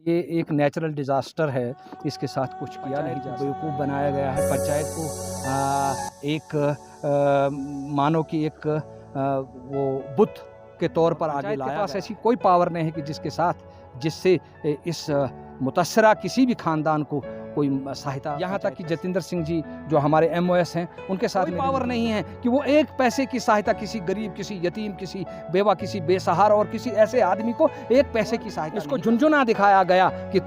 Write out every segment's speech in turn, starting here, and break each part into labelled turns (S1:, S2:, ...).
S1: ये एक natural disaster है, इसके साथ कुछ किया नहीं जा सकता। बेवकूफ़ बनाया गया है पंचायत को। मानो कि एक वो बुत के तौर पर आगे लाया। पास ऐसी कोई पावर नहीं है कि जिससे इस मुतासरा किसी भी खानदान को कोई सहायता। यहाँ तक कि जतिंदर सिंह जी जो हमारे एमओएस हैं, उनके साथ कोई पावर नहीं है कि वो एक पैसे की सहायता किसी गरीब, किसी यतीम, किसी बेवा, किसी बेसहारा और किसी ऐसे आदमी को एक पैसे की सहायता। इसको झुनझुना दिखाया गया कि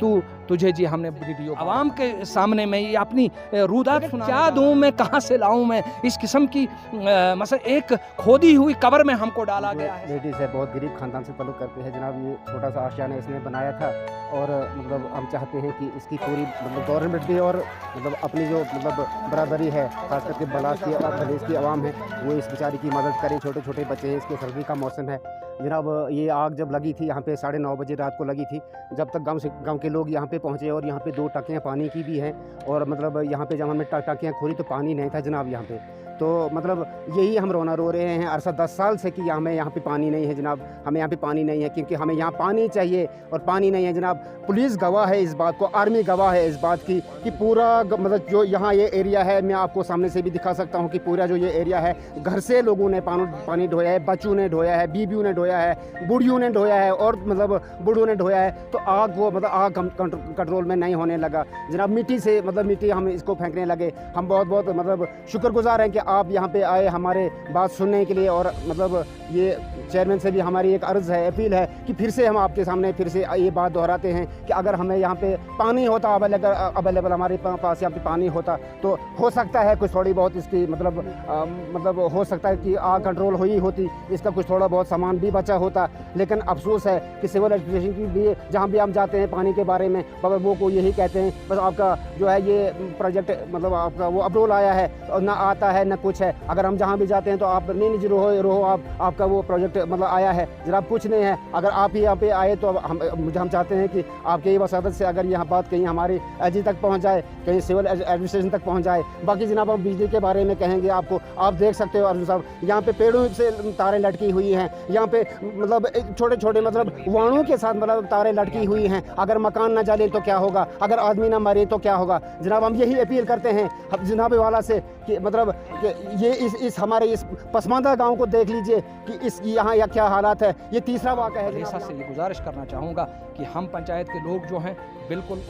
S1: तुझे जी हमने वीडियो आवाम के सामने में ये अपनी रुदात क्या दूं मैं, कहाँ से लाऊं मैं, इस किस्म की मतलब एक खोदी हुई कब्र में हमको डाला गया है।
S2: लेडीज़ है, बहुत गरीब खानदान से ताल्लुक़ करते हैं जनाब। ये छोटा सा आशियाना इसने बनाया था और मतलब हम चाहते हैं कि इसकी पूरी मतलब गवर्नमेंट भी और मतलब अपनी जो मतलब बरादरी है, खास करके बलास की प्रदेश की आवाम है, वो इस बेचारी की मदद करें। छोटे छोटे बच्चे हैं, इसके सर्दी का मौसम है जनाब। ये आग जब लगी थी यहाँ पे 9:30 बजे रात को लगी थी। जब तक गांव के लोग यहाँ पे पहुँचे और यहाँ पे 2 टाँकियाँ पानी की भी हैं और मतलब यहाँ पे जब हमने टाँकियाँ खोली तो पानी नहीं था जनाब यहाँ पे। तो मतलब यही हम रोना रो रहे हैं अरसा 10 साल से कि हमें यहाँ पे पानी नहीं है जनाब। हमें यहाँ पे पानी नहीं है क्योंकि हमें यहाँ पानी चाहिए और पानी नहीं है जनाब। पुलिस गवाह है इस बात को, आर्मी गवाह है इस बात की कि पूरा मतलब जो यहाँ ये एरिया है, मैं आपको सामने से भी दिखा सकता हूँ कि पूरा जो ये एरिया है, घर से लोगों ने पानी ढोया है, बच्चों ने ढोया है, बीबियों ने ढोया है, बूढ़ियों ने ढोया है और मतलब बूढ़ों ने ढोया है। तो आग वो मतलब आग कंट्रोल में नहीं होने लगा जनाब। मिट्टी हम इसको फेंकने लगे। हम बहुत मतलब शुक्रगुजार हैं कि आप यहाँ पे आए हमारे बात सुनने के लिए। और मतलब ये चेयरमैन से भी हमारी एक अर्ज़ है, अपील है कि फिर से हम आपके सामने फिर से ये बात दोहराते हैं कि अगर हमें यहाँ पे पानी होता अवेलेबल हमारे पास यहाँ पे पानी होता तो हो सकता है कुछ थोड़ी बहुत इसकी मतलब हो सकता है कि आग कंट्रोल हुई होती, इसका कुछ थोड़ा बहुत सामान भी बचा होता। लेकिन अफसोस है कि सिविल एडमिनिस्ट्रेशन की भी जहाँ भी हम जाते हैं पानी के बारे में वो को यही कहते हैं बस आपका जो है ये प्रोजेक्ट मतलब आपका वो अप्रूवल आया है और ना आता है ना कुछ है। अगर हम जहाँ भी जाते हैं तो आप नहीं जी रहो आपका वो प्रोजेक्ट मतलब आया है जनाब, कुछ नहीं है। अगर आप ही यहाँ पे आए तो हम चाहते हैं कि आपके ये वसादत से अगर यहाँ बात कहीं हमारी एजी तक पहुँच जाए, कहीं सिविल एडमिनिस्ट्रेशन तक पहुँच जाए। बाकी जनाब हम बिजली के बारे में कहेंगे आपको, आप देख सकते हो अर्जुन साहब यहाँ पे पेड़ों से तारें लटकी हुई हैं। यहाँ पे मतलब छोटे छोटे मतलब वाणों के साथ मतलब तारें लटकी हुई हैं। अगर मकान ना जले तो क्या होगा, अगर आदमी ना मरे तो क्या होगा जनाब। हम यही अपील करते हैं जनाब वाला से कि मतलब कि ये इस हमारे इस पसमानदा गांव को देख लीजिए कि इस यहाँ या क्या हालात है। ये तीसरा वाक़या है।
S1: ऐसा से ये गुजारिश करना चाहूँगा कि हम पंचायत के लोग जो हैं बिल्कुल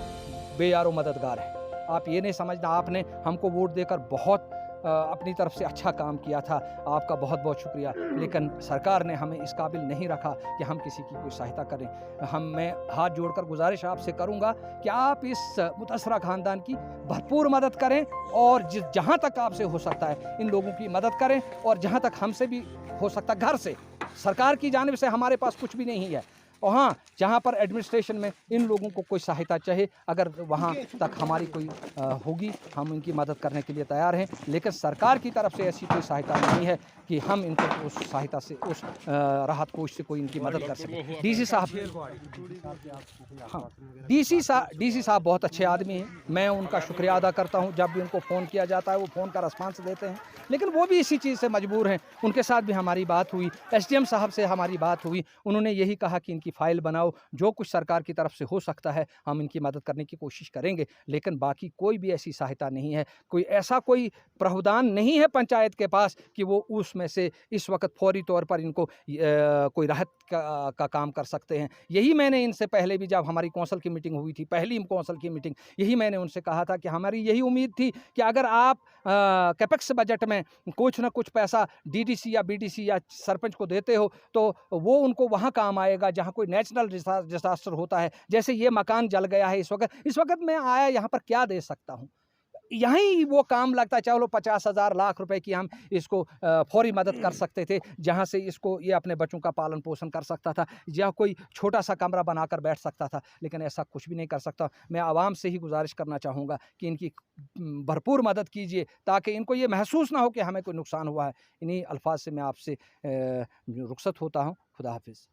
S1: बेयारो मददगार हैं। आप ये नहीं समझना आपने हमको वोट देकर बहुत अपनी तरफ से अच्छा काम किया था, आपका बहुत बहुत शुक्रिया। लेकिन सरकार ने हमें इस काबिल नहीं रखा कि हम किसी की कोई सहायता करें। मैं हाथ जोड़कर गुजारिश आपसे करूंगा कि आप इस मुतासरा खानदान की भरपूर मदद करें और जहां तक आपसे हो सकता है इन लोगों की मदद करें और जहां तक हमसे भी हो सकता है घर से, सरकार की जानिब से हमारे पास कुछ भी नहीं है। और हाँ, जहाँ पर एडमिनिस्ट्रेशन में इन लोगों को कोई सहायता चाहिए, अगर वहाँ तक हमारी कोई होगी, हम इनकी मदद करने के लिए तैयार हैं। लेकिन सरकार की तरफ से ऐसी कोई सहायता नहीं है कि हम इनको उस सहायता से, उस राहत कोष से कोई इनकी मदद कर सकें। डीसी साहब, हाँ, डीसी साहब बहुत अच्छे आदमी हैं, मैं उनका शुक्रिया अदा करता हूँ। जब भी उनको फ़ोन किया जाता है वो फ़ोन का रिस्पांस देते हैं, लेकिन वो भी इसी चीज़ से मजबूर हैं। उनके साथ भी हमारी बात हुई, एसडीएम साहब से हमारी बात हुई, उन्होंने यही कहा कि इनकी फ़ाइल बनाओ, जो कुछ सरकार की तरफ से हो सकता है हम इनकी मदद करने की कोशिश करेंगे। लेकिन बाकी कोई भी ऐसी सहायता नहीं है, कोई प्रावधान नहीं है पंचायत के पास कि वो उसमें से इस वक्त फौरी तौर पर इनको कोई राहत का काम कर सकते हैं। यही मैंने इनसे पहले भी जब हमारी कौंसिल की मीटिंग हुई थी, पहली कौंसिल की मीटिंग, यही मैंने उनसे कहा था कि हमारी यही उम्मीद थी कि अगर आप कैपेक्स बजट में कुछ ना कुछ पैसा डीडीसी या बीडीसी या सरपंच को देते हो तो वो उनको वहाँ काम आएगा जहाँ कोई नेचुरल डिजास्टर होता है। जैसे ये मकान जल गया है इस वक्त मैं आया यहाँ पर क्या दे सकता हूँ, यहीं वो काम लगता है। चलो 50,000 लाख रुपए की हम इसको फौरी मदद कर सकते थे, जहाँ से इसको ये अपने बच्चों का पालन पोषण कर सकता था, या कोई छोटा सा कमरा बनाकर बैठ सकता था। लेकिन ऐसा कुछ भी नहीं कर सकता। मैं आवाम से ही गुजारिश करना चाहूँगा कि इनकी भरपूर मदद कीजिए ताकि इनको ये महसूस ना हो कि हमें कोई नुकसान हुआ है। इन्हीं अल्फाज से मैं आपसे रुखसत होता हूँ। खुदा हाफिज़।